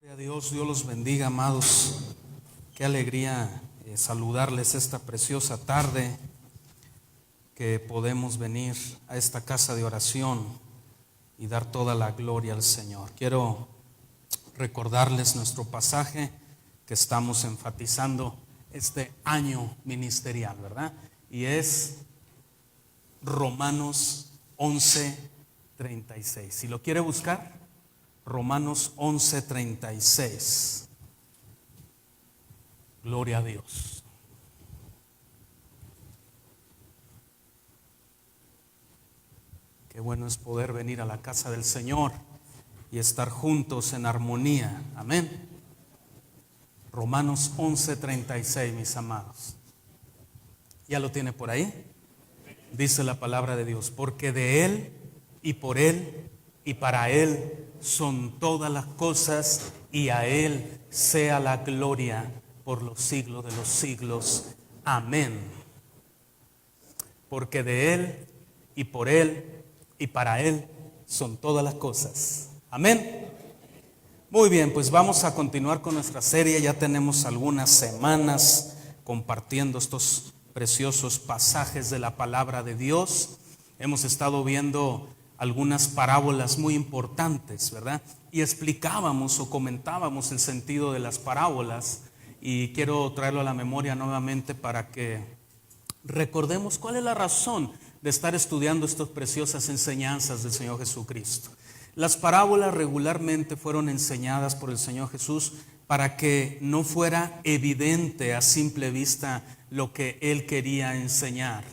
Gloria a Dios, Dios los bendiga, amados. Qué alegría saludarles esta preciosa tarde que podemos venir a esta casa de oración y dar toda la gloria al Señor. Quiero recordarles nuestro pasaje que estamos enfatizando este año ministerial, ¿verdad? Y es Romanos 11:36. Si lo quiere buscar, Romanos 11:36. Gloria a Dios. Qué bueno es poder venir a la casa del Señor y estar juntos en armonía. Amén. Romanos 11:36, mis amados. ¿Ya lo tiene por ahí? Dice la palabra de Dios: porque de Él y por Él y para Él son todas las cosas, y a Él sea la gloria por los siglos de los siglos. Amén. Porque de Él y por Él y para Él son todas las cosas. Amén. Muy bien, pues vamos a continuar con nuestra serie. Ya tenemos algunas semanas compartiendo estos preciosos pasajes de la palabra de Dios. Hemos estado viendo algunas parábolas muy importantes, ¿verdad? Y explicábamos o comentábamos el sentido de las parábolas, y quiero traerlo a la memoria nuevamente para que recordemos cuál es la razón de estar estudiando estas preciosas enseñanzas del Señor Jesucristo. Las parábolas regularmente fueron enseñadas por el Señor Jesús para que no fuera evidente a simple vista lo que Él quería enseñar.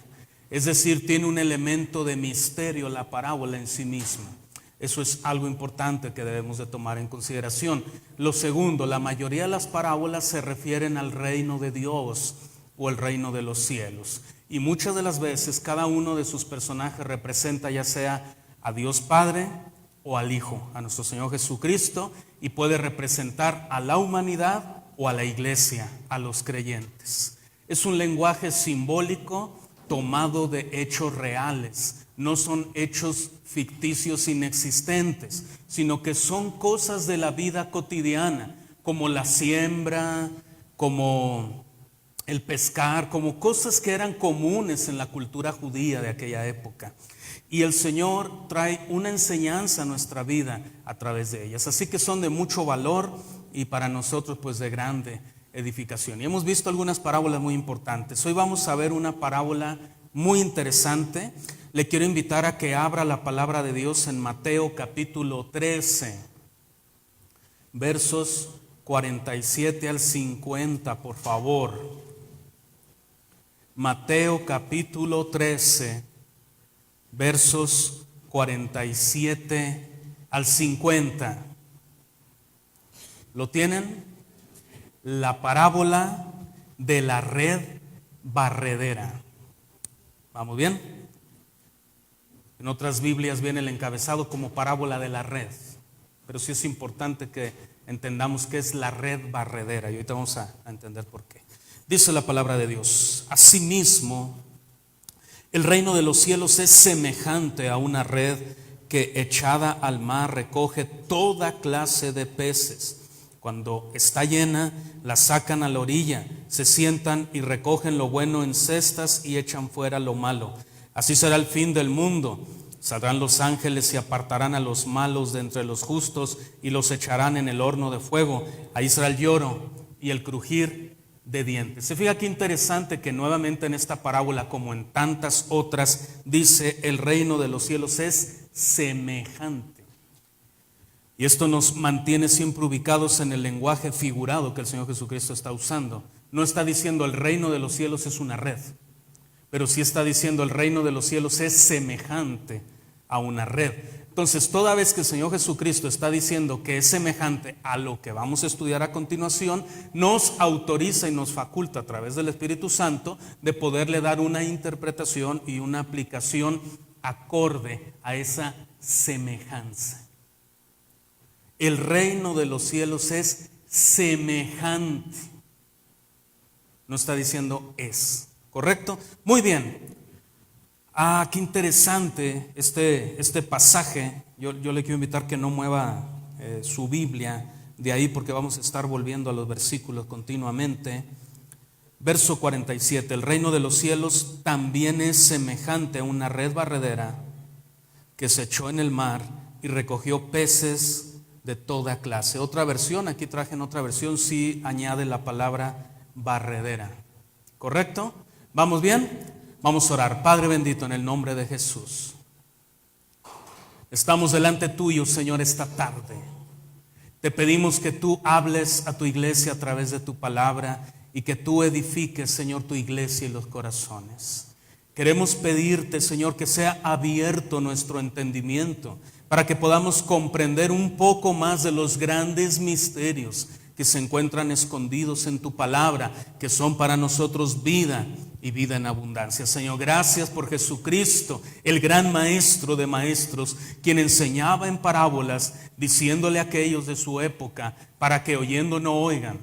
Es decir, tiene un elemento de misterio la parábola en sí misma. Eso es algo importante que debemos de tomar en consideración. Lo segundo, la mayoría de las parábolas se refieren al reino de Dios o el reino de los cielos. Y muchas de las veces cada uno de sus personajes representa ya sea a Dios Padre o al Hijo, a nuestro Señor Jesucristo, y puede representar a la humanidad o a la iglesia, a los creyentes. Es un lenguaje simbólico tomado de hechos reales. No son hechos ficticios inexistentes, sino que son cosas de la vida cotidiana, como la siembra, como el pescar, como cosas que eran comunes en la cultura judía de aquella época. Y el Señor trae una enseñanza a nuestra vida a través de ellas. Así que son de mucho valor y para nosotros pues de grande edificación. Y hemos visto algunas parábolas muy importantes. Hoy vamos a ver una parábola muy interesante. Le quiero invitar a que abra la palabra de Dios en Mateo capítulo 13, versos 47 al 50, por favor. Mateo capítulo 13, versos 47 al 50. ¿Lo tienen? La parábola de la red barredera. ¿Vamos bien? En otras Biblias viene el encabezado como parábola de la red, pero sí es importante que entendamos qué es la red barredera, y ahorita vamos a entender por qué. Dice la palabra de Dios: asimismo, el reino de los cielos es semejante a una red que echada al mar recoge toda clase de peces. Cuando está llena, la sacan a la orilla, se sientan y recogen lo bueno en cestas y echan fuera lo malo. Así será el fin del mundo. Saldrán los ángeles y apartarán a los malos de entre los justos y los echarán en el horno de fuego. Ahí será el lloro y el crujir de dientes. Se fija qué interesante que nuevamente en esta parábola, como en tantas otras, dice el reino de los cielos es semejante. Y esto nos mantiene siempre ubicados en el lenguaje figurado que el Señor Jesucristo está usando. No está diciendo el reino de los cielos es una red, pero sí está diciendo el reino de los cielos es semejante a una red. Entonces, toda vez que el Señor Jesucristo está diciendo que es semejante a lo que vamos a estudiar a continuación, nos autoriza y nos faculta a través del Espíritu Santo de poderle dar una interpretación y una aplicación acorde a esa semejanza. El reino de los cielos es semejante. No está diciendo es, ¿correcto? Muy bien. Qué interesante este pasaje. Yo le quiero invitar que no mueva su Biblia de ahí porque vamos a estar volviendo a los versículos continuamente. Verso 47, el reino de los cielos también es semejante a una red barredera que se echó en el mar y recogió peces de toda clase. Otra versión, aquí traje en otra versión, sí añade la palabra barredera. ¿Correcto? ¿Vamos bien? Vamos a orar. Padre bendito, en el nombre de Jesús, estamos delante tuyo, Señor, esta tarde. Te pedimos que tú hables a tu iglesia a través de tu palabra y que tú edifiques, Señor, tu iglesia y los corazones. Queremos pedirte, Señor, que sea abierto nuestro entendimiento para que podamos comprender un poco más de los grandes misterios que se encuentran escondidos en tu palabra, que son para nosotros vida y vida en abundancia. Señor, gracias por Jesucristo, el gran maestro de maestros, quien enseñaba en parábolas, diciéndole a aquellos de su época, para que oyendo no oigan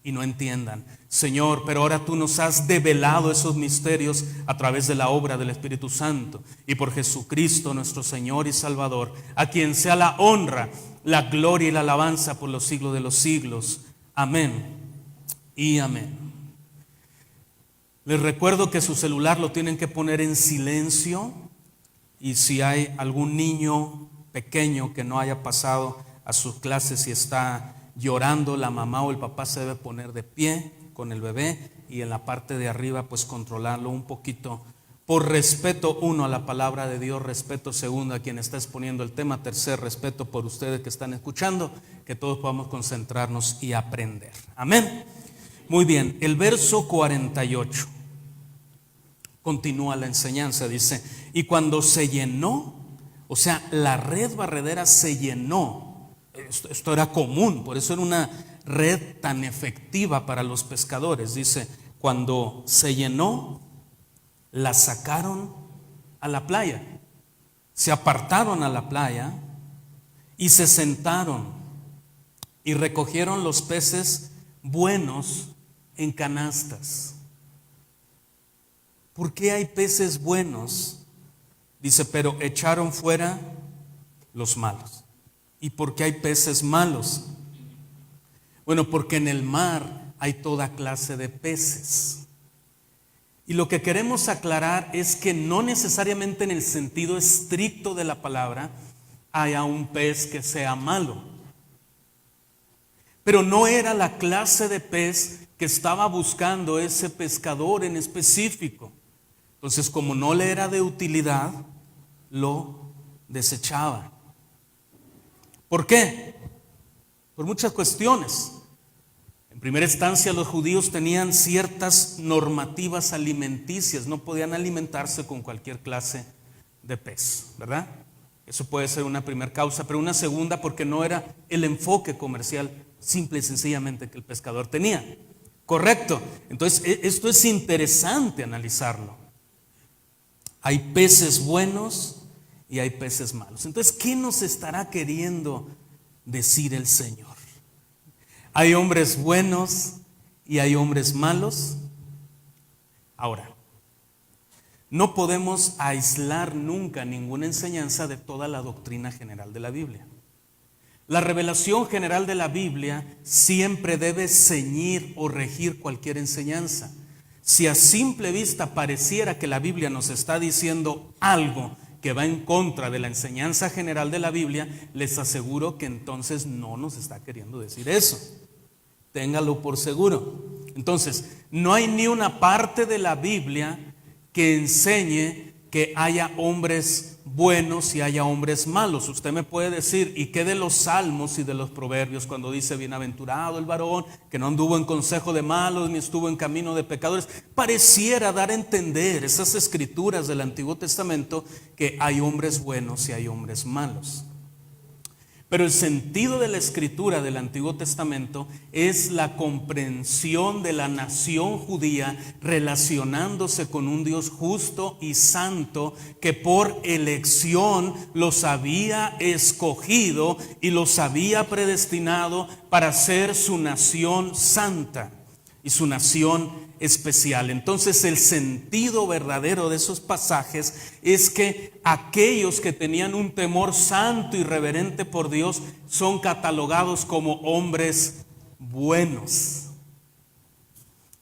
y no entiendan. Señor, pero ahora tú nos has develado esos misterios a través de la obra del Espíritu Santo, y por Jesucristo nuestro Señor y Salvador, a quien sea la honra, la gloria y la alabanza por los siglos de los siglos. Amén y amén. Les recuerdo que su celular lo tienen que poner en silencio, y si hay algún niño pequeño que no haya pasado a sus clases y está llorando, la mamá o el papá se debe poner de pie con el bebé, y en la parte de arriba pues controlarlo un poquito, por respeto, uno, a la palabra de Dios, respeto, segundo, a quien está exponiendo el tema, tercer, respeto por ustedes que están escuchando, que todos podamos concentrarnos y aprender. Amén. Muy bien, el verso 48 continúa la enseñanza, dice: y cuando se llenó, o sea, la red barredera se llenó. Esto era común, por eso era una red tan efectiva para los pescadores. Dice, cuando se llenó, la sacaron a la playa, se apartaron a la playa y se sentaron y recogieron los peces buenos en canastas. ¿Por qué hay peces buenos? Dice, pero echaron fuera los malos. ¿Y por qué hay peces malos? Bueno, porque en el mar hay toda clase de peces. Y lo que queremos aclarar es que no necesariamente en el sentido estricto de la palabra haya un pez que sea malo. Pero no era la clase de pez que estaba buscando ese pescador en específico. Entonces, como no le era de utilidad, lo desechaba. ¿Por qué? Por muchas cuestiones. En primera instancia, los judíos tenían ciertas normativas alimenticias, no podían alimentarse con cualquier clase de pez, ¿verdad? Eso puede ser una primera causa, pero una segunda, porque no era el enfoque comercial simple y sencillamente que el pescador tenía. Correcto. Entonces, esto es interesante analizarlo. Hay peces buenos y hay peces malos. Entonces, ¿qué nos estará queriendo decir el Señor? ¿Hay hombres buenos y hay hombres malos? Ahora, no podemos aislar nunca ninguna enseñanza de toda la doctrina general de la Biblia. La revelación general de la Biblia siempre debe ceñir o regir cualquier enseñanza. Si a simple vista pareciera que la Biblia nos está diciendo algo que va en contra de la enseñanza general de la Biblia, les aseguro que entonces no nos está queriendo decir eso. Téngalo por seguro. Entonces, no hay ni una parte de la Biblia que enseñe que haya hombres buenos y haya hombres malos. Usted me puede decir, ¿y qué de los salmos y de los proverbios cuando dice bienaventurado el varón que no anduvo en consejo de malos ni estuvo en camino de pecadores? Pareciera dar a entender esas escrituras del Antiguo Testamento que hay hombres buenos y hay hombres malos. Pero el sentido de la escritura del Antiguo Testamento es la comprensión de la nación judía relacionándose con un Dios justo y santo que por elección los había escogido y los había predestinado para ser su nación santa y su nación especial. Entonces el sentido verdadero de esos pasajes es que aquellos que tenían un temor santo y reverente por Dios son catalogados como hombres buenos,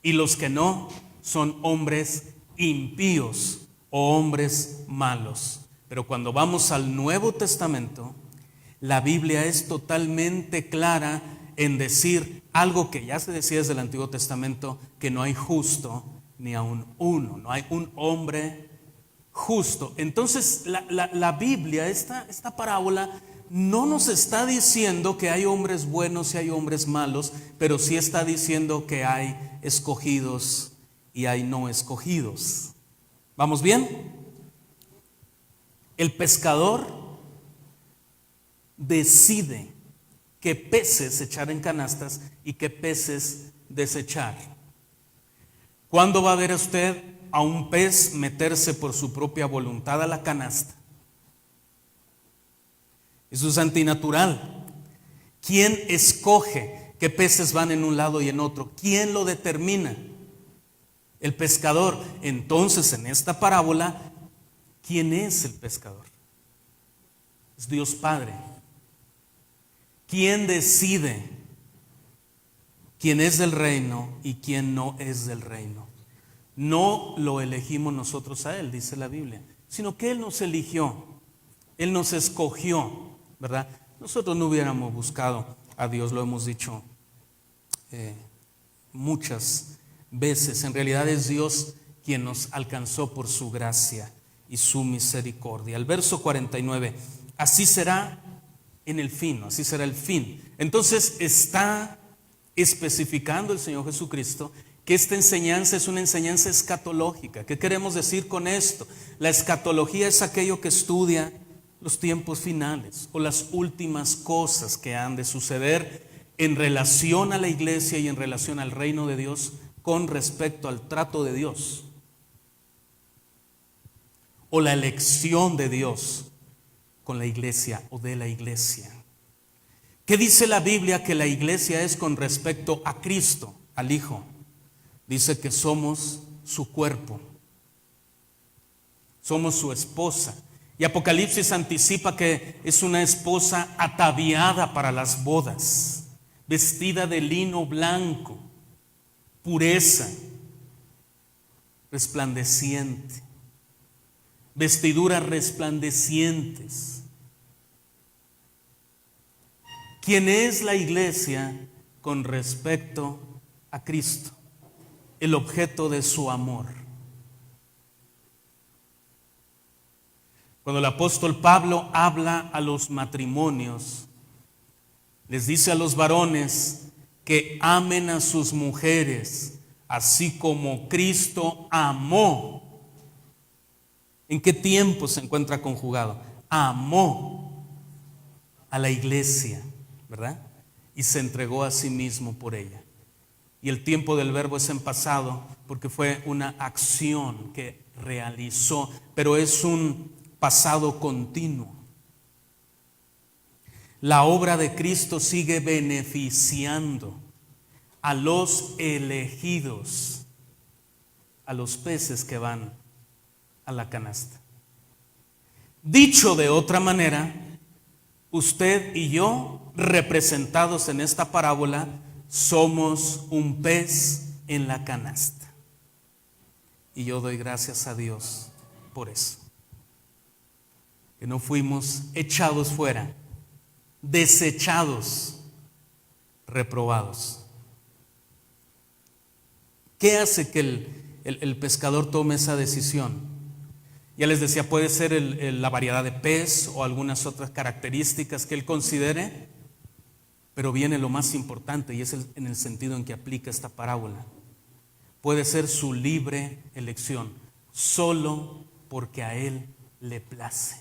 y los que no son hombres impíos o hombres malos. Pero cuando vamos al Nuevo Testamento, la Biblia es totalmente clara en decir algo que ya se decía desde el Antiguo Testamento, que no hay justo ni aun uno, no hay un hombre justo. Entonces la Biblia, esta parábola, no nos está diciendo que hay hombres buenos y hay hombres malos, pero sí está diciendo que hay escogidos y hay no escogidos. ¿Vamos bien? El pescador decide qué peces echar en canastas y qué peces desechar. ¿Cuándo va a ver usted a un pez meterse por su propia voluntad a la canasta? Eso es antinatural. ¿Quién escoge qué peces van en un lado y en otro? ¿Quién lo determina? El pescador. Entonces, en esta parábola, ¿quién es el pescador? Es Dios Padre. ¿Quién decide quién es del reino y quién no es del reino? No lo elegimos nosotros a Él, dice la Biblia, sino que Él nos eligió, Él nos escogió, ¿verdad? Nosotros no hubiéramos buscado a Dios, lo hemos dicho muchas veces. En realidad es Dios quien nos alcanzó por su gracia y su misericordia. El verso 49, así será en el fin, así será el fin. Entonces está especificando el Señor Jesucristo que esta enseñanza es una enseñanza escatológica. ¿Qué queremos decir con esto? La escatología es aquello que estudia los tiempos finales o las últimas cosas que han de suceder en relación a la iglesia y en relación al reino de Dios con respecto al trato de Dios o la elección de Dios con la iglesia o de la iglesia. ¿Qué dice la Biblia que la iglesia es con respecto a Cristo, al Hijo? Dice que somos su cuerpo, somos su esposa. Y Apocalipsis anticipa que es una esposa ataviada para las bodas, vestida de lino blanco, pureza, resplandeciente, vestiduras resplandecientes. ¿Quién es la iglesia con respecto a Cristo? El objeto de su amor. Cuando el apóstol Pablo habla a los matrimonios, les dice a los varones que amen a sus mujeres, así como Cristo amó. ¿En qué tiempo se encuentra conjugado? Amó a la iglesia, ¿verdad? Y se entregó a sí mismo por ella. Y el tiempo del verbo es en pasado porque fue una acción que realizó, pero es un pasado continuo. La obra de Cristo sigue beneficiando a los elegidos, a los peces que van a la canasta. Dicho de otra manera, usted y yo, representados en esta parábola, somos un pez en la canasta. Y yo doy gracias a Dios por eso. Que no fuimos echados fuera, desechados, reprobados. ¿Qué hace que el pescador tome esa decisión? Ya les decía, puede ser la variedad de pez o algunas otras características que él considere, pero viene lo más importante y es en el sentido en que aplica esta parábola. Puede ser su libre elección, solo porque a él le place.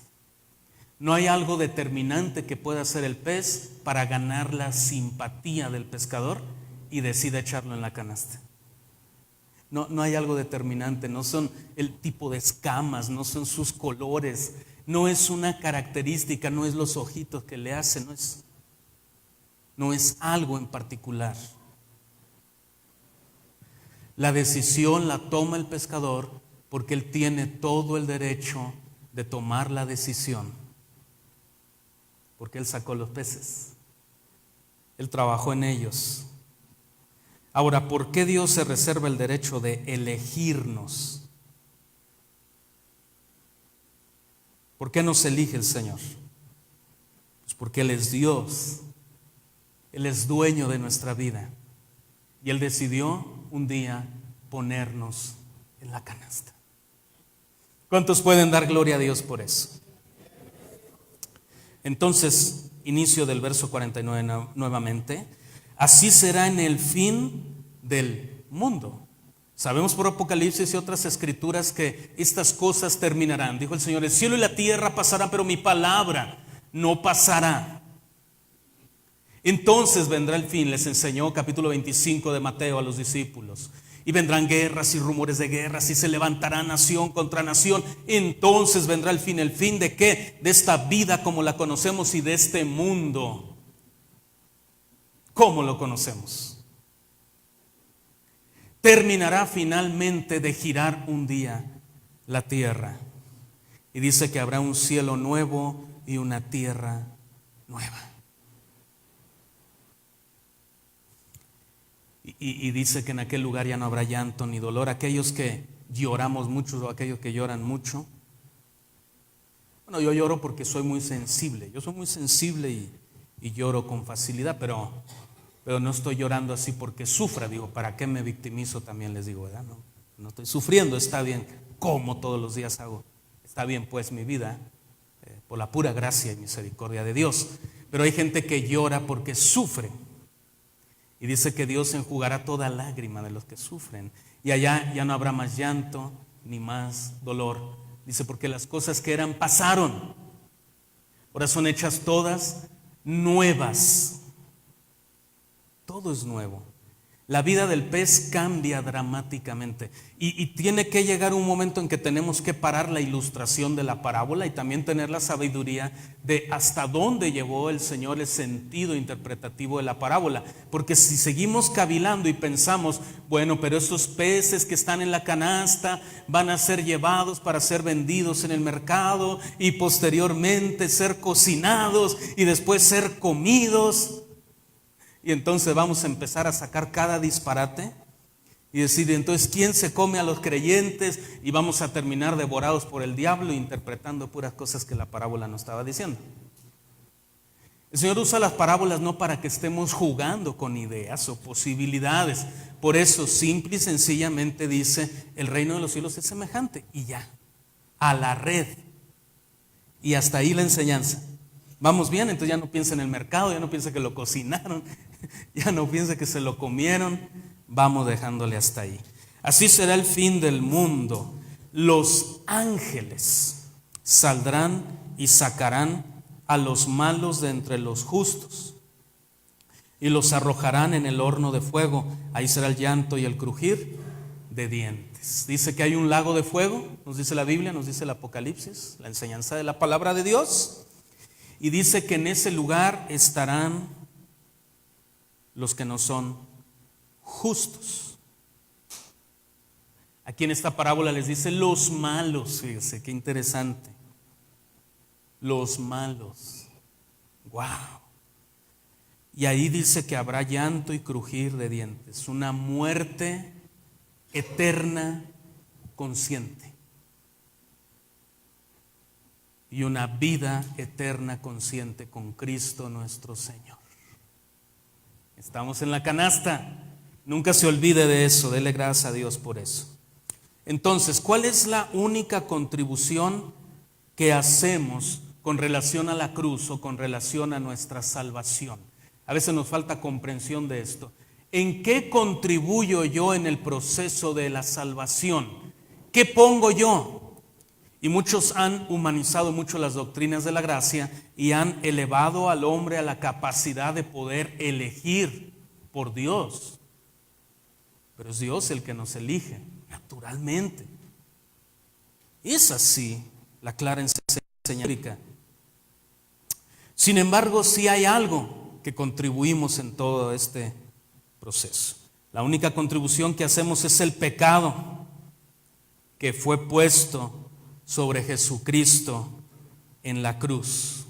No hay algo determinante que pueda hacer el pez para ganar la simpatía del pescador y decida echarlo en la canasta. No hay algo determinante, no son el tipo de escamas, no son sus colores, no es una característica, no es los ojitos que le hacen, no es algo en particular. La decisión la toma el pescador porque él tiene todo el derecho de tomar la decisión. Porque él sacó los peces. Él trabajó en ellos. Ahora, ¿por qué Dios se reserva el derecho de elegirnos? ¿Por qué nos elige el Señor? Pues porque Él es Dios. Él es dueño de nuestra vida. Y Él decidió un día ponernos en la canasta. ¿Cuántos pueden dar gloria a Dios por eso? Entonces, inicio del verso 49 nuevamente. Así será en el fin del mundo. Sabemos por Apocalipsis y otras escrituras que estas cosas terminarán. Dijo el Señor, el cielo y la tierra pasarán, pero mi palabra no pasará. Entonces vendrá el fin, les enseñó capítulo 25 de Mateo a los discípulos. Y vendrán guerras y rumores de guerras y se levantará nación contra nación. Entonces vendrá el fin de ¿qué? De esta vida como la conocemos y de este mundo. ¿Cómo lo conocemos? Terminará finalmente de girar un día la tierra. Y dice que habrá un cielo nuevo y una tierra nueva. Y dice que en aquel lugar ya no habrá llanto ni dolor. Aquellos que lloramos mucho o aquellos que lloran mucho. Bueno, yo lloro porque soy muy sensible. Yo soy muy sensible y lloro con facilidad, pero no estoy llorando así porque sufra. Digo, ¿para qué me victimizo? También les digo, ¿verdad? No estoy sufriendo, está bien, como todos los días hago. Está bien pues mi vida, por la pura gracia y misericordia de Dios. Pero hay gente que llora porque sufre. Y dice que Dios enjugará toda lágrima de los que sufren. Y allá ya no habrá más llanto ni más dolor. Dice, porque las cosas que eran pasaron. Ahora son hechas todas nuevas. Todo es nuevo. La vida del pez cambia dramáticamente. Y tiene que llegar un momento en que tenemos que parar la ilustración de la parábola y también tener la sabiduría de hasta dónde llevó el Señor el sentido interpretativo de la parábola. Porque si seguimos cavilando y pensamos, bueno, pero esos peces que están en la canasta van a ser llevados para ser vendidos en el mercado y posteriormente ser cocinados y después ser comidos. Y entonces vamos a empezar a sacar cada disparate y decir, entonces, ¿quién se come a los creyentes? Y vamos a terminar devorados por el diablo interpretando puras cosas que la parábola nos estaba diciendo. El Señor usa las parábolas no para que estemos jugando con ideas o posibilidades. Por eso, simple y sencillamente dice, el reino de los cielos es semejante. Y ya, a la red. Y hasta ahí la enseñanza. Vamos bien, entonces ya no piensa en el mercado, ya no piensa que lo cocinaron, ya no piensa que se lo comieron. Vamos dejándole hasta ahí. Así será el fin del mundo. Los ángeles saldrán y sacarán a los malos de entre los justos y los arrojarán en el horno de fuego. Ahí será el llanto y el crujir de dientes. Dice que hay un lago de fuego, nos dice la Biblia, nos dice el Apocalipsis, la enseñanza de la palabra de Dios. Y dice que en ese lugar estarán los que no son justos. Aquí en esta parábola les dice los malos. Fíjense qué interesante. Los malos. Wow. Y ahí dice que habrá llanto y crujir de dientes. Una muerte eterna consciente. Y una vida eterna consciente con Cristo nuestro Señor. Estamos en la canasta. Nunca se olvide de eso. Dele gracias a Dios por eso. Entonces, ¿cuál es la única contribución que hacemos con relación a la cruz o con relación a nuestra salvación? A veces nos falta comprensión de esto. ¿En qué contribuyo yo en el proceso de la salvación? ¿Qué pongo yo? Y muchos han humanizado mucho las doctrinas de la gracia y han elevado al hombre a la capacidad de poder elegir por Dios. Pero es Dios el que nos elige, naturalmente. Es así la clara enseñanza bíblica. Sin embargo, sí hay algo que contribuimos en todo este proceso. La única contribución que hacemos es el pecado que fue puesto sobre Jesucristo en la cruz.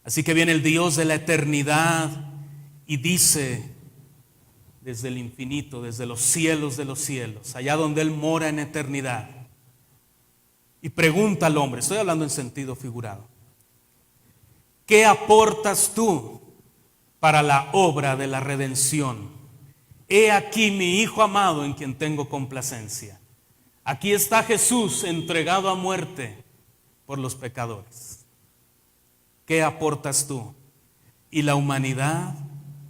Así que viene el Dios de la eternidad y dice desde el infinito, desde los cielos de los cielos, allá donde Él mora en eternidad, y pregunta al hombre, estoy hablando en sentido figurado, ¿qué aportas tú para la obra de la redención? He aquí mi Hijo amado en quien tengo complacencia. Aquí está Jesús entregado a muerte por los pecadores. ¿Qué aportas tú? Y la humanidad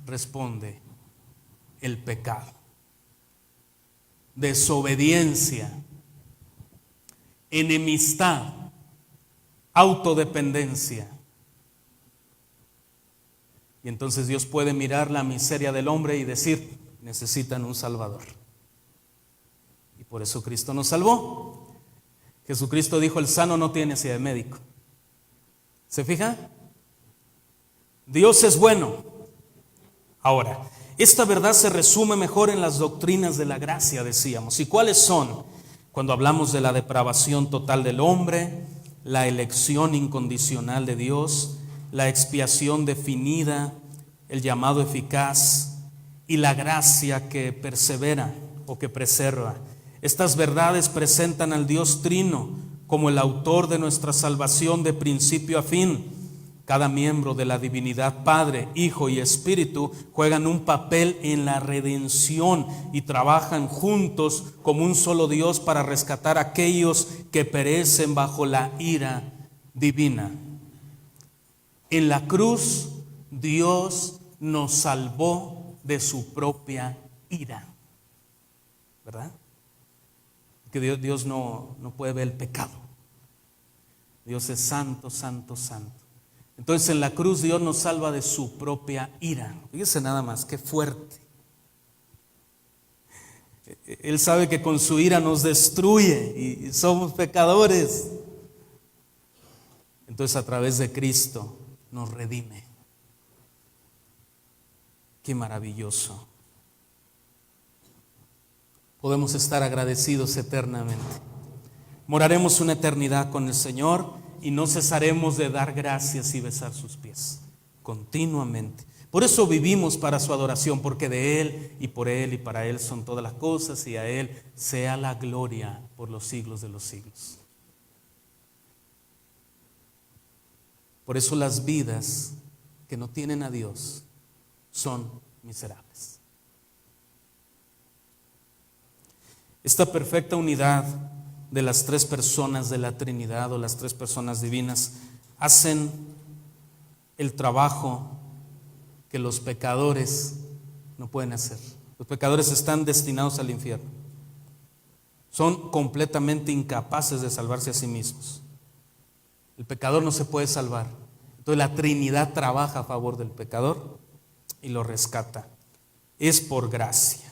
responde, el pecado, desobediencia, enemistad, autodependencia. Y entonces Dios puede mirar la miseria del hombre y decir, necesitan un Salvador. Y por eso Cristo nos salvó. Jesucristo dijo, el sano no tiene necesidad de médico. ¿Se fija? Dios es bueno. Ahora, esta verdad se resume mejor en las doctrinas de la gracia, decíamos. ¿Y cuáles son? Cuando hablamos de la depravación total del hombre, la elección incondicional de Dios, la expiación definida, el llamado eficaz y la gracia que persevera o que preserva. Estas verdades presentan al Dios Trino como el autor de nuestra salvación de principio a fin. Cada miembro de la divinidad, Padre, Hijo y Espíritu, juegan un papel en la redención y trabajan juntos como un solo Dios para rescatar a aquellos que perecen bajo la ira divina. En la cruz, Dios nos salvó de su propia ira. ¿Verdad? Que Dios no puede ver el pecado. Dios es santo, santo, santo. Entonces en la cruz Dios nos salva de su propia ira. Fíjese nada más, qué fuerte. Él sabe que con su ira nos destruye y somos pecadores. Entonces a través de Cristo nos redime. Qué maravilloso. Podemos estar agradecidos eternamente. Moraremos una eternidad con el Señor y no cesaremos de dar gracias y besar sus pies continuamente. Por eso vivimos para su adoración, porque de Él y por Él y para Él son todas las cosas, y a Él sea la gloria por los siglos de los siglos. Por eso las vidas que no tienen a Dios son miserables. Esta perfecta unidad de las tres personas de la Trinidad o las tres personas divinas hacen el trabajo que los pecadores no pueden hacer. Los pecadores están destinados al infierno. Son completamente incapaces de salvarse a sí mismos. El pecador no se puede salvar. Entonces la Trinidad trabaja a favor del pecador y lo rescata. Es por gracia.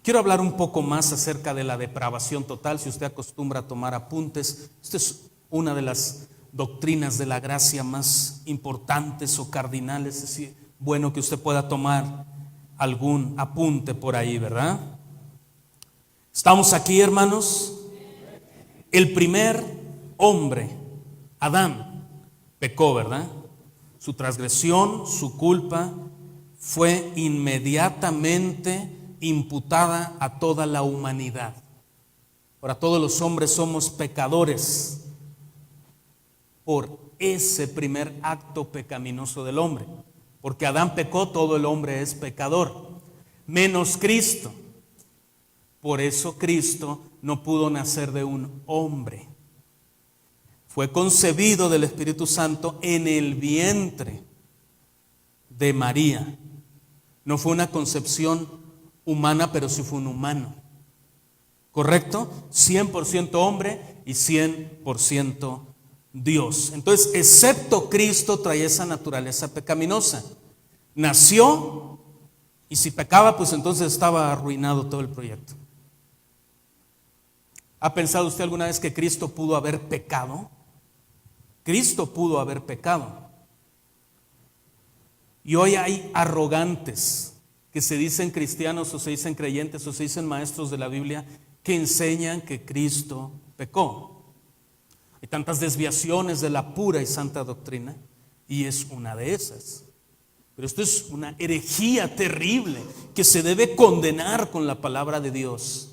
Quiero hablar un poco más acerca de la depravación total. Si usted acostumbra a tomar apuntes, esta es una de las doctrinas de la gracia más importantes o cardinales. Es bueno que usted pueda tomar algún apunte por ahí, ¿verdad? ¿Estamos aquí, hermanos? El primer hombre, Adán, pecó, ¿verdad? Su transgresión, su culpa fue inmediatamente imputada a toda la humanidad. Ahora todos los hombres somos pecadores por ese primer acto pecaminoso del hombre. Porque Adán pecó, todo el hombre es pecador, menos Cristo. Por eso Cristo no pudo nacer de un hombre. Fue concebido del Espíritu Santo en el vientre de María. No fue una concepción humana, pero sí fue un humano. ¿Correcto? 100% hombre y 100% Dios. Entonces, excepto Cristo traía esa naturaleza pecaminosa. Nació y si pecaba, pues entonces estaba arruinado todo el proyecto. ¿Ha pensado usted alguna vez que Cristo pudo haber pecado? Cristo pudo haber pecado. Y hoy hay arrogantes que se dicen cristianos o se dicen creyentes o se dicen maestros de la Biblia que enseñan que Cristo pecó. Hay tantas desviaciones de la pura y santa doctrina y es una de esas. Pero esto es una herejía terrible que se debe condenar con la palabra de Dios,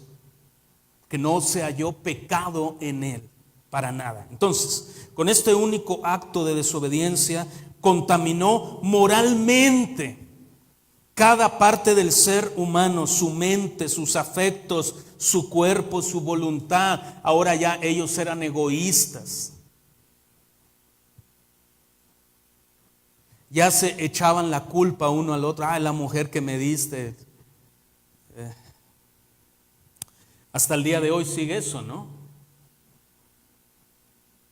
que no se halló pecado en él para nada. Entonces, con este único acto de desobediencia contaminó moralmente cada parte del ser humano, su mente, sus afectos, su cuerpo, su voluntad. Ahora ya ellos eran egoístas. Ya se echaban la culpa uno al otro. La mujer que me diste. Hasta el día de hoy sigue eso, ¿no?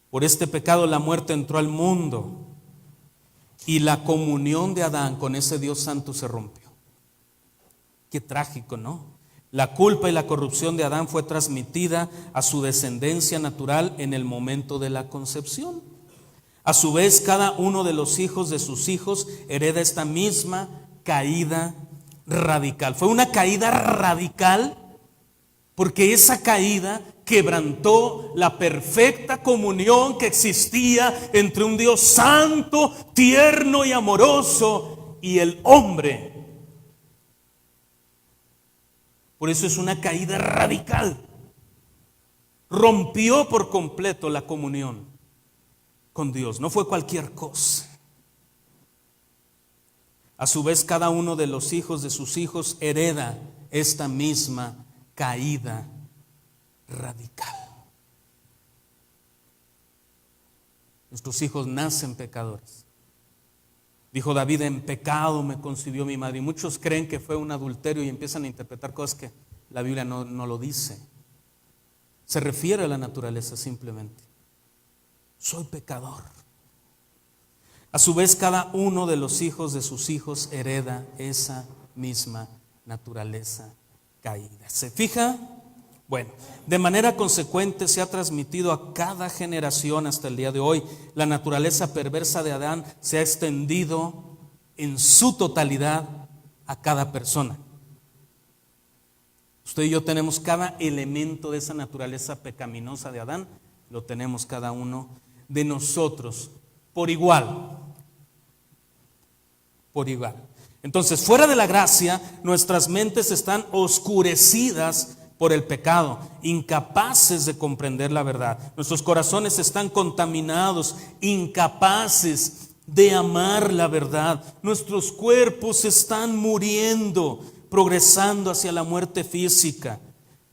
Por este pecado la muerte entró al mundo y la comunión de Adán con ese Dios santo se rompió. Qué trágico, ¿no? La culpa y la corrupción de Adán fue transmitida a su descendencia natural en el momento de la concepción. A su vez, cada uno de los hijos de sus hijos hereda esta misma caída radical. Fue una caída radical porque esa caída quebrantó la perfecta comunión que existía entre un Dios santo, tierno y amoroso y el hombre. Por eso es una caída radical. Rompió por completo la comunión con Dios, no fue cualquier cosa. A su vez, cada uno de los hijos de sus hijos hereda esta misma caída radical. Nuestros hijos nacen pecadores. Dijo David: en pecado me concibió mi madre. Y muchos creen que fue un adulterio y empiezan a interpretar cosas que la Biblia no lo dice. Se refiere a la naturaleza simplemente. Soy pecador. A su vez, cada uno de los hijos de sus hijos hereda esa misma naturaleza caída. ¿Se fija? Bueno, de manera consecuente se ha transmitido a cada generación hasta el día de hoy. La naturaleza perversa de Adán se ha extendido en su totalidad a cada persona. Usted y yo tenemos cada elemento de esa naturaleza pecaminosa de Adán, lo tenemos cada uno de nosotros por igual. Por igual. Entonces, fuera de la gracia, nuestras mentes están oscurecidas por el pecado, incapaces de comprender la verdad. Nuestros corazones están contaminados, incapaces de amar la verdad. Nuestros cuerpos están muriendo, progresando hacia la muerte física.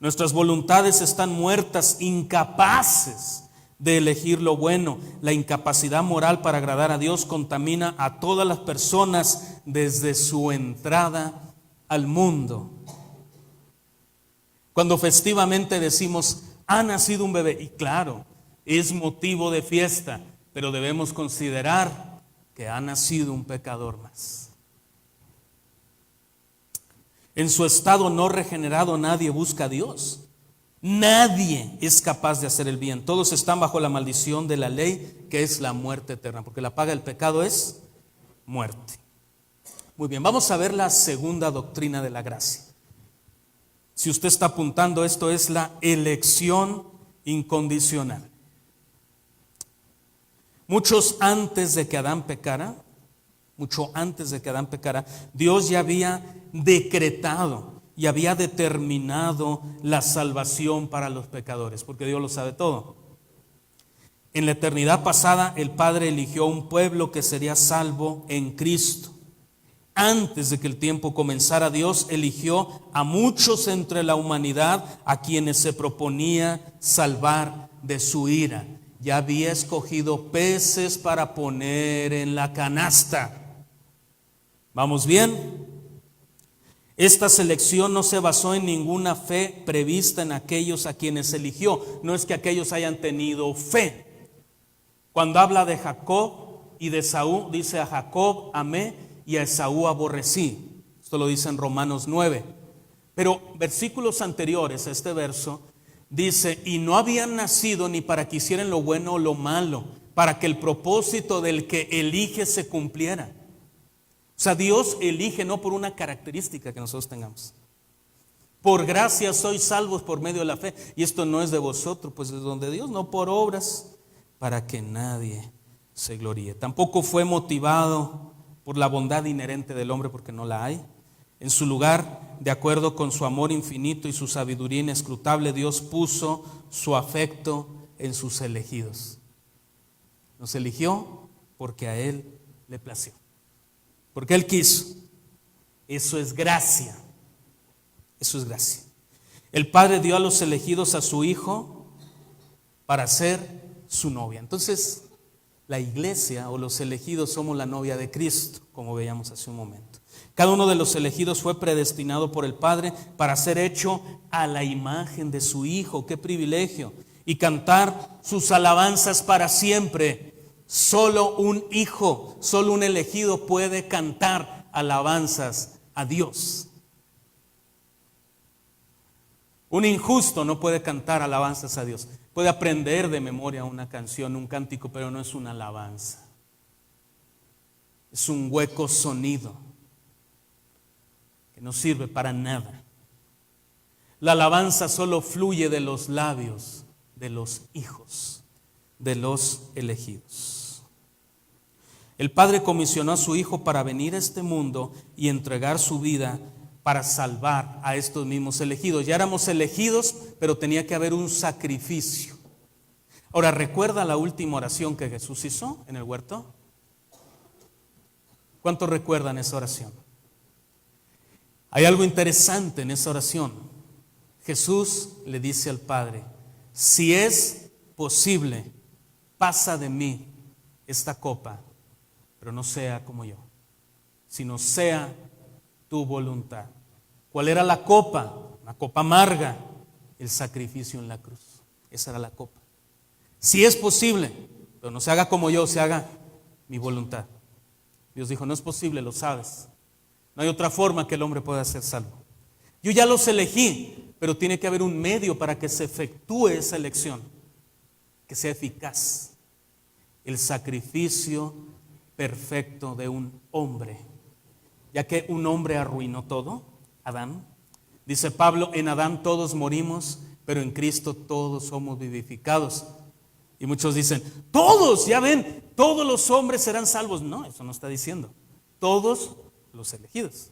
Nuestras voluntades están muertas, incapaces de elegir lo bueno. La incapacidad moral para agradar a Dios contamina a todas las personas desde su entrada al mundo. Cuando festivamente decimos: ha nacido un bebé, y claro, es motivo de fiesta, pero debemos considerar que ha nacido un pecador más. En su estado no regenerado nadie busca a Dios. Nadie es capaz de hacer el bien. Todos están bajo la maldición de la ley, que es la muerte eterna, porque la paga del pecado es muerte. Muy bien, vamos a ver la segunda doctrina de la gracia. Si usted está apuntando, esto es la elección incondicional. Mucho antes de que Adán pecara, Dios ya había decretado y había determinado la salvación para los pecadores, porque Dios lo sabe todo. En la eternidad pasada, el Padre eligió un pueblo que sería salvo en Cristo. Antes de que el tiempo comenzara, Dios eligió a muchos entre la humanidad a quienes se proponía salvar de su ira. Ya había escogido peces para poner en la canasta. ¿Vamos bien? Esta selección no se basó en ninguna fe prevista en aquellos a quienes eligió. No es que aquellos hayan tenido fe. Cuando habla de Jacob y de Esaú, dice: a Jacob amé y a Esaú aborrecí. Esto lo dice en Romanos 9. Pero versículos anteriores a este verso dice: y no habían nacido ni para que hicieran lo bueno o lo malo, para que el propósito del que elige se cumpliera. O O sea, Dios elige no por una característica que nosotros tengamos. Por gracia sois salvos por medio de la fe. Y esto no es de vosotros, pues es don de Dios, no por obras, para que nadie se gloríe. Tampoco fue motivado por la bondad inherente del hombre, porque no la hay. En su lugar, de acuerdo con su amor infinito y su sabiduría inescrutable, Dios puso su afecto en sus elegidos. Nos eligió porque a Él le plació, porque Él quiso. Eso es gracia. Eso es gracia. El Padre dio a los elegidos a su Hijo para ser su novia. Entonces, la iglesia o los elegidos somos la novia de Cristo, como veíamos hace un momento. Cada uno de los elegidos fue predestinado por el Padre para ser hecho a la imagen de su Hijo. ¡Qué privilegio! Y cantar sus alabanzas para siempre. Solo un hijo, solo un elegido puede cantar alabanzas a Dios. Un injusto no puede cantar alabanzas a Dios. Puede aprender de memoria una canción, un cántico, pero no es una alabanza. Es un hueco sonido que no sirve para nada. La alabanza solo fluye de los labios de los hijos, de los elegidos. El Padre comisionó a su Hijo para venir a este mundo y entregar su vida para salvar a estos mismos elegidos. Ya éramos elegidos, pero tenía que haber un sacrificio. Ahora, ¿recuerda la última oración que Jesús hizo en el huerto? ¿Cuántos recuerdan esa oración? Hay algo interesante en esa oración. Jesús le dice al Padre: si es posible, pasa de mí esta copa, pero no sea como yo, sino sea tu voluntad. ¿Cuál era la copa? Una copa amarga, el sacrificio en la cruz. Esa era la copa. Si es posible, pero no se haga como yo, se haga mi voluntad. Dios dijo: no es posible, lo sabes. No hay otra forma que el hombre pueda ser salvo. Yo ya los elegí, pero tiene que haber un medio para que se efectúe esa elección, que sea eficaz. El sacrificio perfecto de un hombre. Ya que un hombre arruinó todo, Adán. Dice Pablo: en Adán todos morimos, pero en Cristo todos somos vivificados. Y muchos dicen: todos, ya ven, todos los hombres serán salvos. No, eso no está diciendo. Todos los elegidos.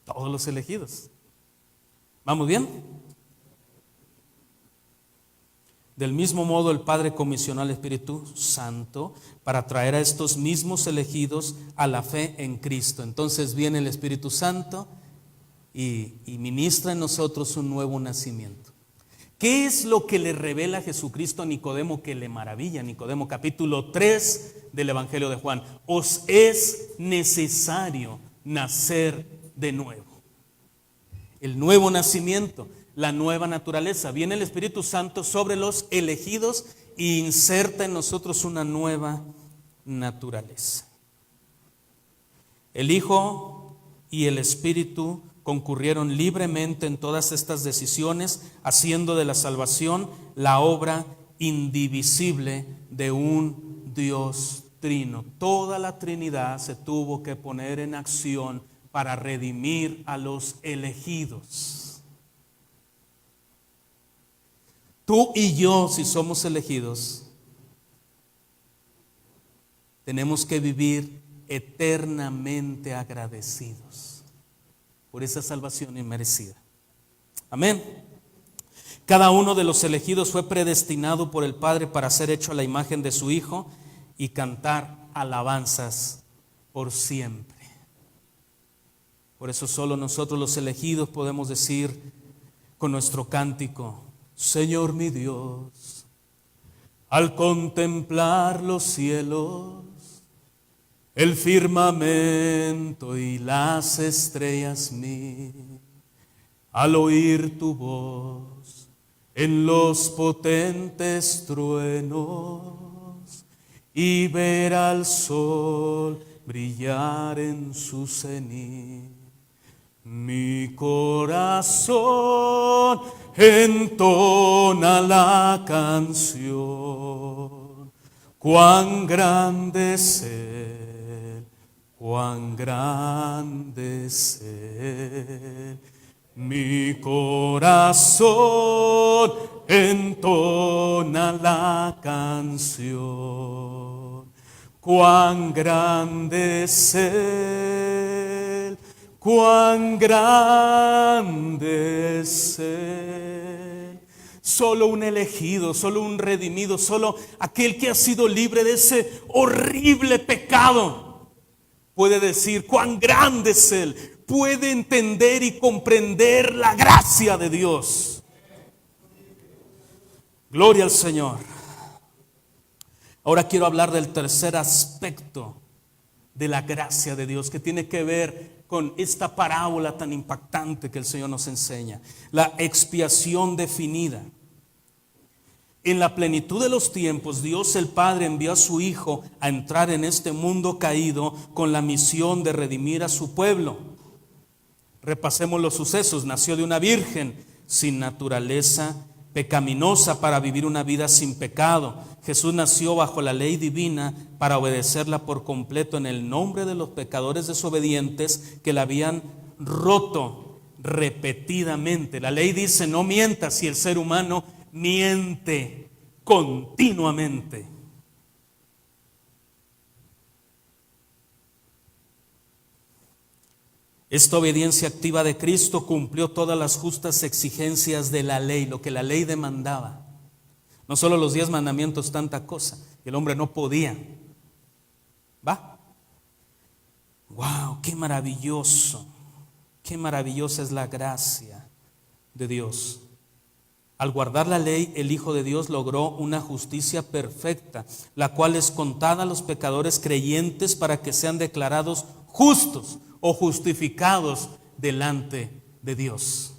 Todos los elegidos. ¿Vamos bien? Del mismo modo, el Padre comisionó al Espíritu Santo para traer a estos mismos elegidos a la fe en Cristo. Entonces viene el Espíritu Santo y ministra en nosotros un nuevo nacimiento. ¿Qué es lo que le revela Jesucristo a Nicodemo que le maravilla? Nicodemo, capítulo 3 del Evangelio de Juan. Os es necesario nacer de nuevo. El nuevo nacimiento, la nueva naturaleza. Viene el Espíritu Santo sobre los elegidos e inserta en nosotros una nueva naturaleza. El Hijo y el Espíritu concurrieron libremente en todas estas decisiones, haciendo de la salvación la obra indivisible de un Dios trino. Toda la Trinidad se tuvo que poner en acción para redimir a los elegidos. Tú y yo, si somos elegidos, tenemos que vivir eternamente agradecidos por esa salvación inmerecida. Amén. Cada uno de los elegidos fue predestinado por el Padre para ser hecho a la imagen de su Hijo y cantar alabanzas por siempre. Por eso solo nosotros los elegidos podemos decir con nuestro cántico: Señor mi Dios, al contemplar los cielos, el firmamento y las estrellas mil, al oír tu voz en los potentes truenos y ver al sol brillar en su cenit, mi corazón entona la canción: cuán grande es Él, cuán grande es Él. Mi corazón entona la canción. Cuán grande es Él, cuán grande es Él. Solo un elegido, solo un redimido, solo aquel que ha sido libre de ese horrible pecado puede decir cuán grande es Él. Puede entender y comprender la gracia de Dios. Gloria al Señor. Ahora quiero hablar del tercer aspecto de la gracia de Dios, que tiene que ver con esta parábola tan impactante que el Señor nos enseña. La expiación definida. En la plenitud de los tiempos, Dios el Padre envió a su Hijo a entrar en este mundo caído con la misión de redimir a su pueblo. Repasemos los sucesos. Nació de una virgen sin naturaleza pecaminosa para vivir una vida sin pecado. Jesús nació bajo la ley divina para obedecerla por completo en el nombre de los pecadores desobedientes que la habían roto repetidamente. La ley dice no mientas, y el ser humano miente continuamente. Esta obediencia activa de Cristo cumplió todas las justas exigencias de la ley, lo que la ley demandaba. No solo los 10 mandamientos, tanta cosa. El hombre no podía. ¿Va? ¡Wow! ¡Qué maravilloso! ¡Qué maravillosa es la gracia de Dios! Al guardar la ley, el Hijo de Dios logró una justicia perfecta, la cual es contada a los pecadores creyentes para que sean declarados justos o justificados delante de Dios.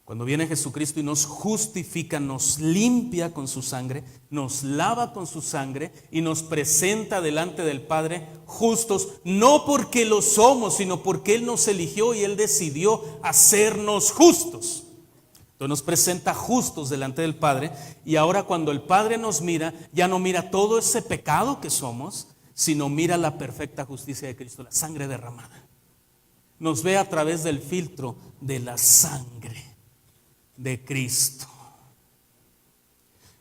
Cuando viene Jesucristo y nos justifica, nos limpia con su sangre, nos lava con su sangre y nos presenta delante del Padre justos, no porque lo somos, sino porque Él nos eligió y Él decidió hacernos justos. Entonces nos presenta justos delante del Padre, y ahora cuando el Padre nos mira, ya no mira todo ese pecado que somos, sino mira la perfecta justicia de Cristo, la sangre derramada. Nos ve a través del filtro de la sangre de Cristo.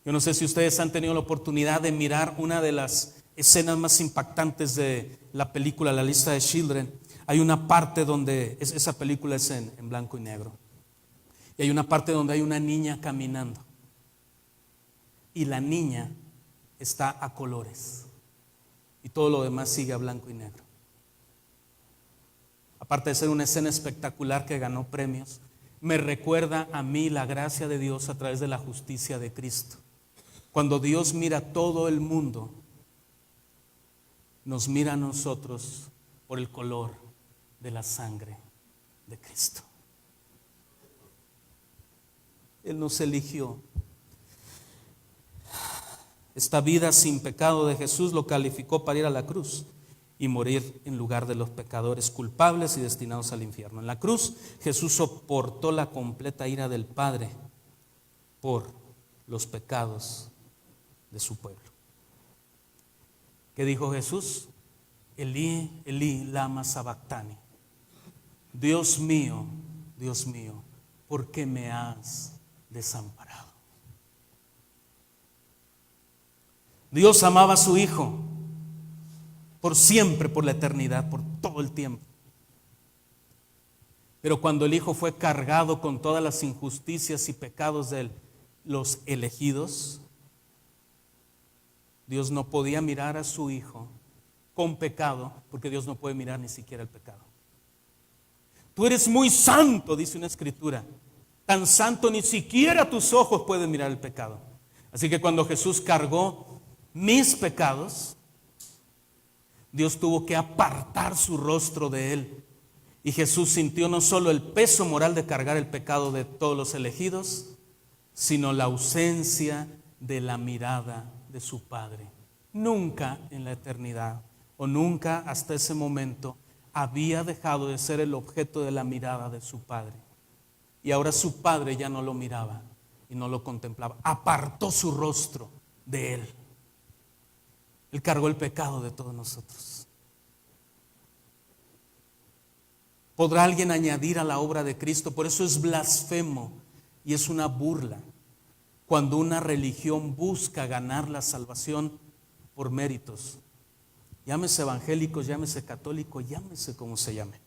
Yo no sé si ustedes han tenido la oportunidad de mirar una de las escenas más impactantes de la película La lista de Schindler. Hay una parte donde, esa película es en blanco y negro, y hay una parte donde hay una niña caminando, y la niña está a colores, y todo lo demás sigue a blanco y negro. Aparte de ser una escena espectacular que ganó premios, me recuerda a mí la gracia de Dios a través de la justicia de Cristo. Cuando Dios mira a todo el mundo, nos mira a nosotros por el color de la sangre de Cristo. Él nos eligió. Esta vida sin pecado de Jesús lo calificó para ir a la cruz y morir en lugar de los pecadores culpables y destinados al infierno. En la cruz Jesús soportó la completa ira del Padre por los pecados de su pueblo. ¿Qué dijo Jesús? Elí, Elí, lama sabactani. Dios mío, ¿por qué me has desamparado? Dios amaba a su Hijo por siempre, por la eternidad, por todo el tiempo. Pero cuando el Hijo fue cargado con todas las injusticias y pecados de los elegidos, Dios no podía mirar a su Hijo con pecado, porque Dios no puede mirar ni siquiera el pecado. Tú eres muy santo, dice una escritura, tan santo ni siquiera tus ojos pueden mirar el pecado. Así que cuando Jesús cargó mis pecados, Dios tuvo que apartar su rostro de él. Y Jesús sintió no solo el peso moral de cargar el pecado de todos los elegidos, sino la ausencia de la mirada de su Padre. Nunca en la eternidad, o nunca hasta ese momento, había dejado de ser el objeto de la mirada de su Padre. Y ahora su Padre ya no lo miraba y no lo contemplaba. Apartó su rostro de él. Él cargó el pecado de todos nosotros. ¿Podrá alguien añadir a la obra de Cristo? Por eso es blasfemo y es una burla cuando una religión busca ganar la salvación por méritos. Llámese evangélico, llámese católico, llámese como se llame.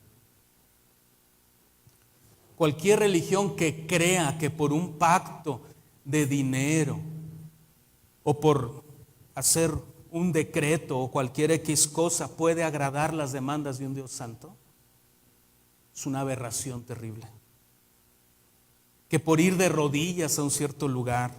Cualquier religión que crea que por un pacto de dinero o por hacer un decreto o cualquier X cosa puede agradar las demandas de un Dios santo, es una aberración terrible. Que por ir de rodillas a un cierto lugar,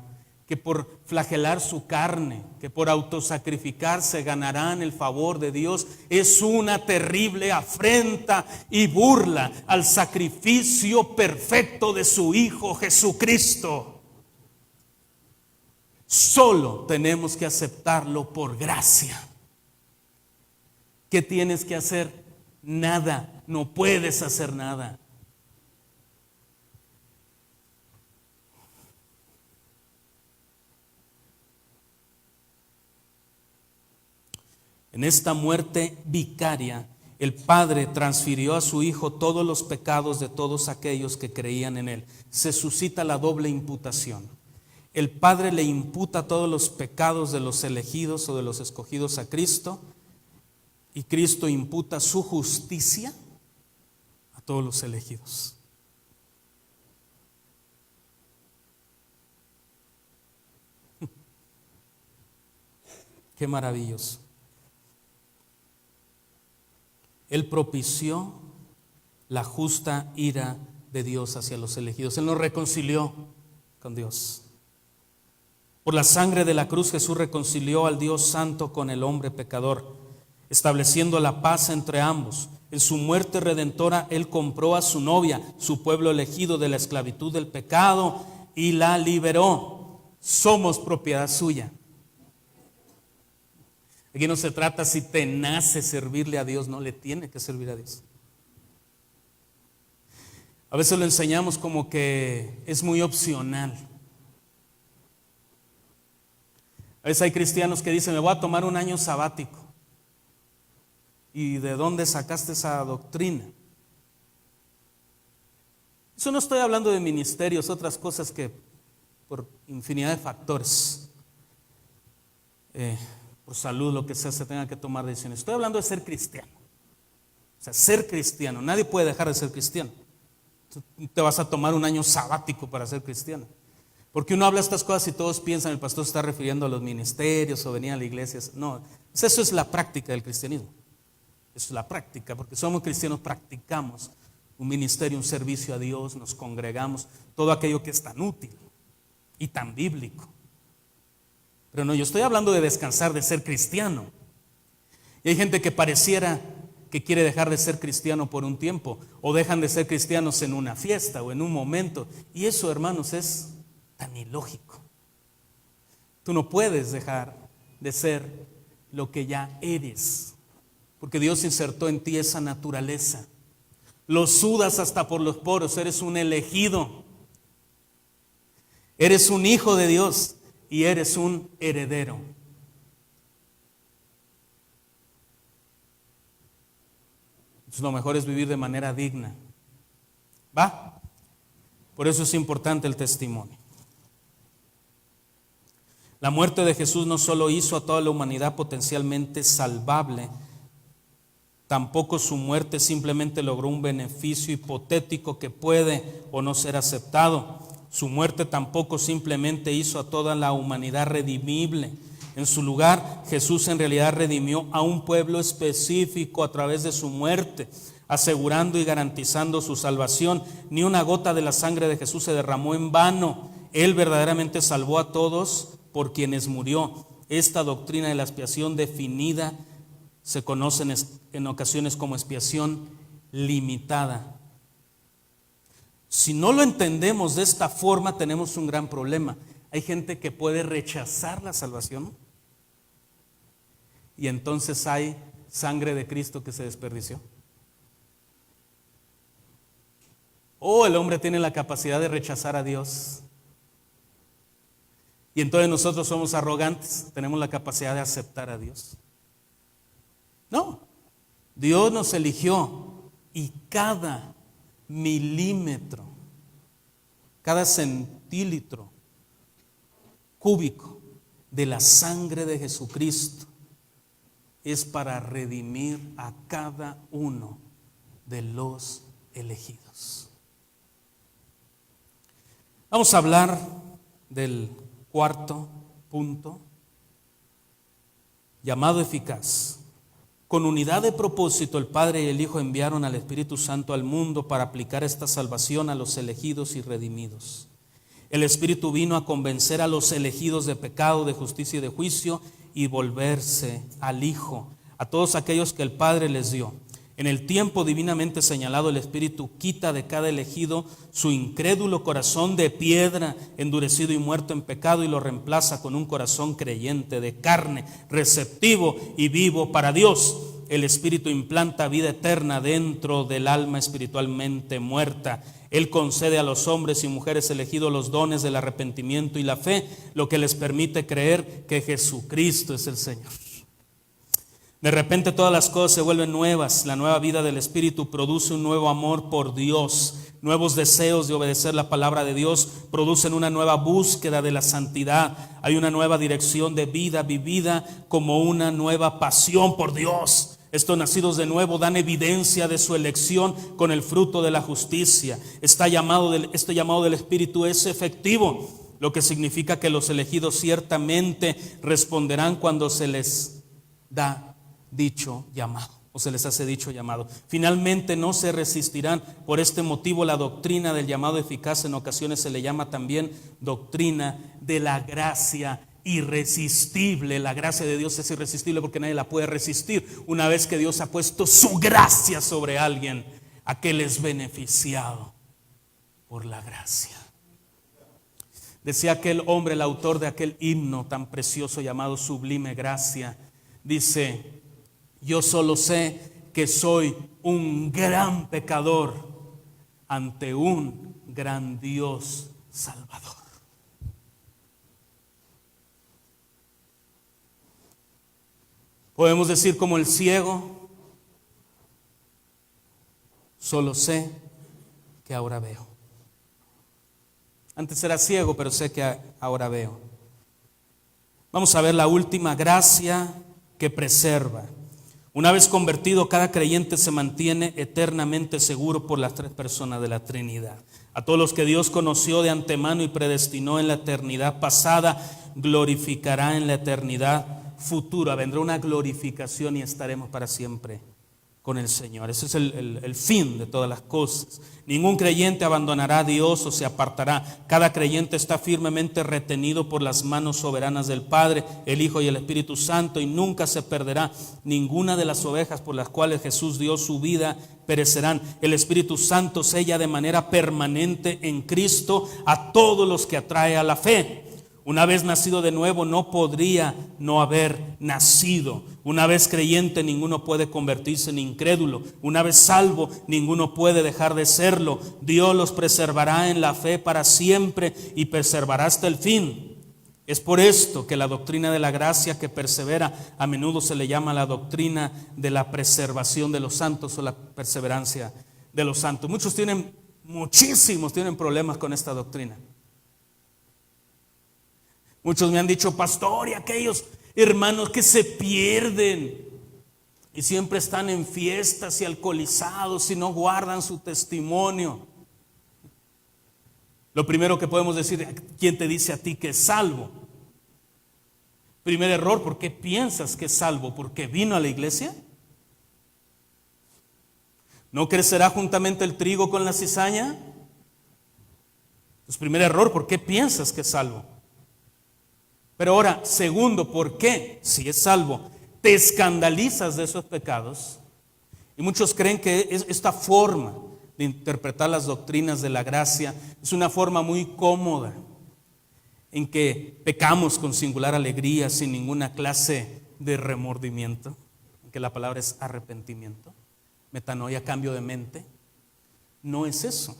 que por flagelar su carne, que por autosacrificarse ganarán el favor de Dios, es una terrible afrenta y burla al sacrificio perfecto de su Hijo Jesucristo. Solo tenemos que aceptarlo por gracia. ¿Qué tienes que hacer? Nada, no puedes hacer nada. En esta muerte vicaria, el Padre transfirió a su Hijo todos los pecados de todos aquellos que creían en Él. Se suscita la doble imputación. El Padre le imputa todos los pecados de los elegidos o de los escogidos a Cristo, y Cristo imputa su justicia a todos los elegidos. Qué maravilloso. Él propició la justa ira de Dios hacia los elegidos. Él nos reconcilió con Dios. Por la sangre de la cruz Jesús reconcilió al Dios santo con el hombre pecador, estableciendo la paz entre ambos. En su muerte redentora Él compró a su novia, su pueblo elegido, de la esclavitud del pecado y la liberó. Somos propiedad suya. Aquí no se trata si te nace servirle a Dios, no le tiene que servir a Dios. A veces lo enseñamos como que es muy opcional. A veces hay cristianos que dicen, me voy a tomar un año sabático. ¿Y de dónde sacaste esa doctrina? Eso no estoy hablando de ministerios, otras cosas que por infinidad de factores, por salud, lo que sea, se tenga que tomar decisiones. Estoy hablando de ser cristiano. O sea, ser cristiano. Nadie puede dejar de ser cristiano. Tú te vas a tomar un año sabático para ser cristiano. Porque uno habla estas cosas y todos piensan, el pastor se está refiriendo a los ministerios o venía a la iglesia. No, eso es la práctica del cristianismo. Eso es la práctica, porque somos cristianos, practicamos un ministerio, un servicio a Dios, nos congregamos, todo aquello que es tan útil y tan bíblico. Pero no, yo estoy hablando de descansar, de ser cristiano. Y hay gente que pareciera que quiere dejar de ser cristiano por un tiempo, o dejan de ser cristianos en una fiesta o en un momento. Y eso, hermanos, es tan ilógico. Tú no puedes dejar de ser lo que ya eres, porque Dios insertó en ti esa naturaleza. Lo sudas hasta por los poros, eres un elegido. Eres un hijo de Dios. Y eres un heredero. Entonces, lo mejor es vivir de manera digna. ¿Va? Por eso es importante el testimonio. La muerte de Jesús no solo hizo a toda la humanidad potencialmente salvable, tampoco su muerte simplemente logró un beneficio hipotético que puede o no ser aceptado. Su muerte tampoco simplemente hizo a toda la humanidad redimible. En su lugar, Jesús en realidad redimió a un pueblo específico a través de su muerte, asegurando y garantizando su salvación. Ni una gota de la sangre de Jesús se derramó en vano. Él verdaderamente salvó a todos por quienes murió. Esta doctrina de la expiación definida se conoce en ocasiones como expiación limitada. Si no lo entendemos de esta forma, tenemos un gran problema. Hay gente que puede rechazar la salvación y entonces hay sangre de Cristo que se desperdició. O el hombre tiene la capacidad de rechazar a Dios y entonces nosotros somos arrogantes, tenemos la capacidad de aceptar a Dios. No, Dios nos eligió y cada milímetro, cada centímetro cúbico de la sangre de Jesucristo es para redimir a cada uno de los elegidos. Vamos a hablar del cuarto punto, llamado eficaz. Con unidad de propósito, el Padre y el Hijo enviaron al Espíritu Santo al mundo para aplicar esta salvación a los elegidos y redimidos. El Espíritu vino a convencer a los elegidos de pecado, de justicia y de juicio, y volverse al Hijo, a todos aquellos que el Padre les dio. En el tiempo divinamente señalado, el Espíritu quita de cada elegido su incrédulo corazón de piedra, endurecido y muerto en pecado, y lo reemplaza con un corazón creyente, de carne, receptivo y vivo para Dios. El Espíritu implanta vida eterna dentro del alma espiritualmente muerta. Él concede a los hombres y mujeres elegidos los dones del arrepentimiento y la fe, lo que les permite creer que Jesucristo es el Señor. De repente todas las cosas se vuelven nuevas. La nueva vida del Espíritu produce un nuevo amor por Dios. Nuevos deseos de obedecer la palabra de Dios producen una nueva búsqueda de la santidad. Hay una nueva dirección de vida vivida como una nueva pasión por Dios. Estos nacidos de nuevo dan evidencia de su elección con el fruto de la justicia. Este llamado del Espíritu es efectivo, lo que significa que los elegidos ciertamente responderán cuando se les da dicho llamado, o se les hace dicho llamado. Finalmente no se resistirán. Por este motivo, la doctrina del llamado eficaz en ocasiones se le llama también doctrina de la gracia irresistible. La gracia de Dios es irresistible porque nadie la puede resistir. Una vez que Dios ha puesto su gracia sobre alguien, aquel es beneficiado por la gracia. Decía aquel hombre, el autor de aquel himno tan precioso llamado Sublime Gracia, dice: yo solo sé que soy un gran pecador ante un gran Dios Salvador. Podemos decir como el ciego: solo sé que ahora veo. Antes era ciego, pero sé que ahora veo. Vamos a ver la última gracia que preserva. Una vez convertido, cada creyente se mantiene eternamente seguro por las tres personas de la Trinidad. A todos los que Dios conoció de antemano y predestinó en la eternidad pasada, glorificará en la eternidad futura. Vendrá una glorificación y estaremos para siempre con el Señor. Ese es el fin de todas las cosas. Ningún creyente abandonará a Dios o se apartará. Cada creyente está firmemente retenido por las manos soberanas del Padre, el Hijo y el Espíritu Santo, y nunca se perderá. Ninguna de las ovejas por las cuales Jesús dio su vida perecerán. El Espíritu Santo sella de manera permanente en Cristo a todos los que atrae a la fe. Una vez nacido de nuevo, no podría no haber nacido. Una vez creyente, ninguno puede convertirse en incrédulo. Una vez salvo, ninguno puede dejar de serlo. Dios los preservará en la fe para siempre y preservará hasta el fin. Es por esto que la doctrina de la gracia que persevera a menudo se le llama la doctrina de la preservación de los santos o la perseverancia de los santos. Muchísimos tienen problemas con esta doctrina. Muchos me han dicho: pastor, y aquellos hermanos que se pierden y siempre están en fiestas y alcoholizados y no guardan su testimonio. Lo primero que podemos decir: ¿quién te dice a ti que es salvo? Primer error: ¿por qué piensas que es salvo? ¿Porque vino a la iglesia? ¿No crecerá juntamente el trigo con la cizaña? Pues primer error: ¿por qué piensas que es salvo? Pero ahora, segundo, ¿por qué, si es salvo, te escandalizas de esos pecados? Y muchos creen que esta forma de interpretar las doctrinas de la gracia es una forma muy cómoda, en que pecamos con singular alegría, sin ninguna clase de remordimiento, que la palabra es arrepentimiento, metanoia, cambio de mente. No es eso.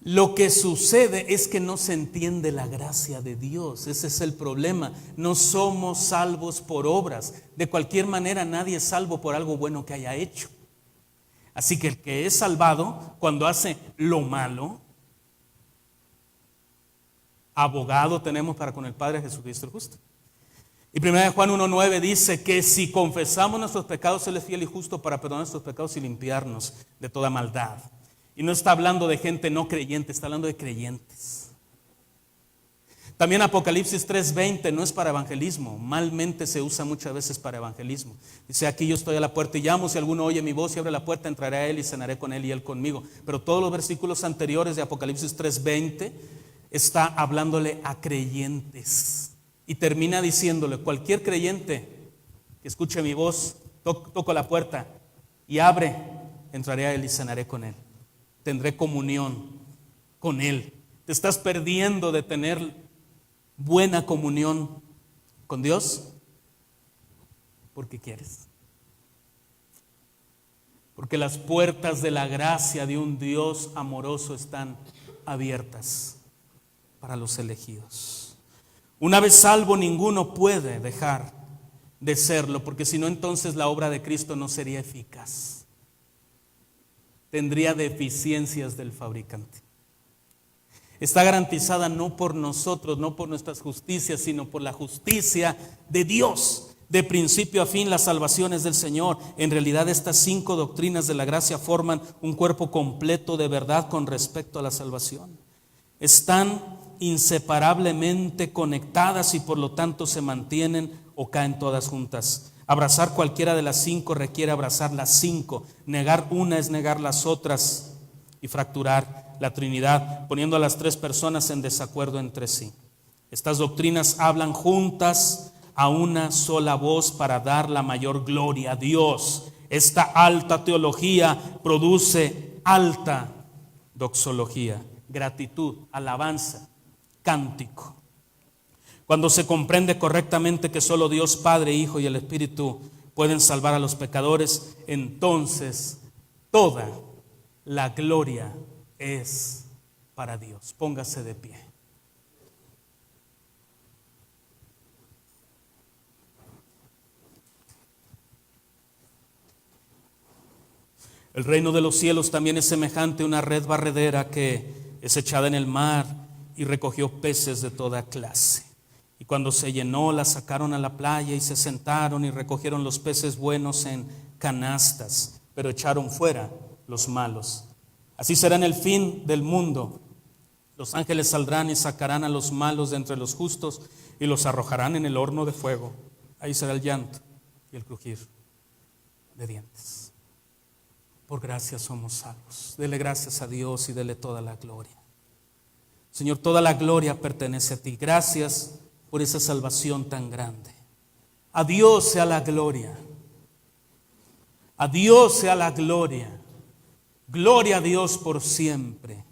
Lo que sucede es que no se entiende la gracia de Dios. Ese es el problema. No somos salvos por obras. De cualquier manera, nadie es salvo por algo bueno que haya hecho. Así que el que es salvado, cuando hace lo malo, abogado tenemos para con el Padre, Jesucristo el justo. Y 1 Juan 1:9 dice que si confesamos nuestros pecados, Él es fiel y justo para perdonar nuestros pecados y limpiarnos de toda maldad. Y no está hablando de gente no creyente, está hablando de creyentes. También Apocalipsis 3:20 no es para evangelismo, malmente se usa muchas veces para evangelismo. Dice: aquí yo estoy a la puerta y llamo, si alguno oye mi voz y abre la puerta, entraré a él y cenaré con él y él conmigo. Pero todos los versículos anteriores de Apocalipsis 3:20 está hablándole a creyentes. Y termina diciéndole: cualquier creyente que escuche mi voz, toco la puerta y abre, entraré a él y cenaré con él. Tendré comunión con él. Te estás perdiendo de tener buena comunión con Dios porque quieres. Porque las puertas de la gracia de un Dios amoroso están abiertas para los elegidos. Una vez salvo, ninguno puede dejar de serlo, porque si no, entonces la obra de Cristo no sería eficaz. Tendría deficiencias del fabricante. Está garantizada no por nosotros, no por nuestras justicias, sino por la justicia de Dios. De principio a fin, las salvaciones del Señor. En realidad, estas 5 doctrinas de la gracia forman un cuerpo completo de verdad con respecto a la salvación. Están inseparablemente conectadas y por lo tanto se mantienen o caen todas juntas. Abrazar cualquiera de las 5 requiere abrazar las 5. Negar una es negar las otras y fracturar la Trinidad, poniendo a las 3 personas en desacuerdo entre sí. Estas doctrinas hablan juntas a una sola voz para dar la mayor gloria a Dios. Esta alta teología produce alta doxología, gratitud, alabanza, cántico. Cuando se comprende correctamente que solo Dios Padre, Hijo y el Espíritu pueden salvar a los pecadores, entonces toda la gloria es para Dios. Póngase de pie. El reino de los cielos también es semejante a una red barredera que es echada en el mar y recogió peces de toda clase. Y cuando se llenó, la sacaron a la playa y se sentaron y recogieron los peces buenos en canastas, pero echaron fuera los malos. Así será en el fin del mundo. Los ángeles saldrán y sacarán a los malos de entre los justos y los arrojarán en el horno de fuego. Ahí será el llanto y el crujir de dientes. Por gracia somos salvos. Dele gracias a Dios y dele toda la gloria. Señor, toda la gloria pertenece a ti. Gracias por esa salvación tan grande. A Dios sea la gloria. A Dios sea la gloria. Gloria a Dios por siempre.